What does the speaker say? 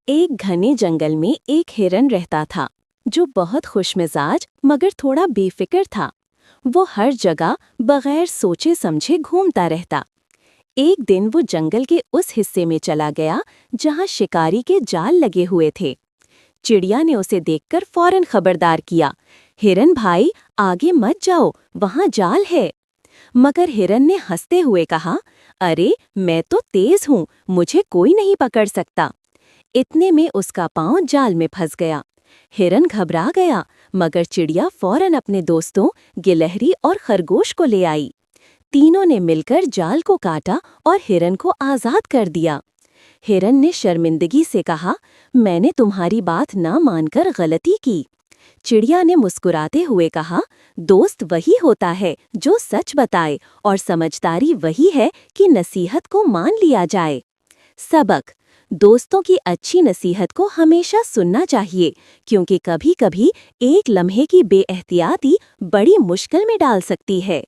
एक घने जंगल में एक हिरन रहता था जो बहुत खुशमिजाज मगर थोड़ा बेफिक्र था। वो हर जगह बगैर सोचे समझे घूमता रहता। एक दिन वो जंगल के उस हिस्से में चला गया जहां शिकारी के जाल लगे हुए थे। चिड़िया ने उसे देखकर फौरन खबरदार किया, हिरन भाई आगे मत जाओ, वहां जाल है। मगर हिरन ने हंसते हुए कहा, अरे मैं तो तेज हूँ, मुझे कोई नहीं पकड़ सकता। इतने में उसका पांव जाल में फंस गया। हिरन घबरा गया, मगर चिड़िया फौरन अपने दोस्तों गिलहरी और खरगोश को ले आई। तीनों ने मिलकर जाल को काटा और हिरन को आजाद कर दिया। हिरन ने शर्मिंदगी से कहा, मैंने तुम्हारी बात ना मानकर गलती की। चिड़िया ने मुस्कुराते हुए कहा, दोस्त वही होता है जो सच बताए और समझदारी वही है कि नसीहत को मान लिया जाए। सबक: दोस्तों की अच्छी नसीहत को हमेशा सुनना चाहिए, क्योंकि कभी-कभी एक लम्हे की बेएहतियाती बड़ी मुश्किल में डाल सकती है।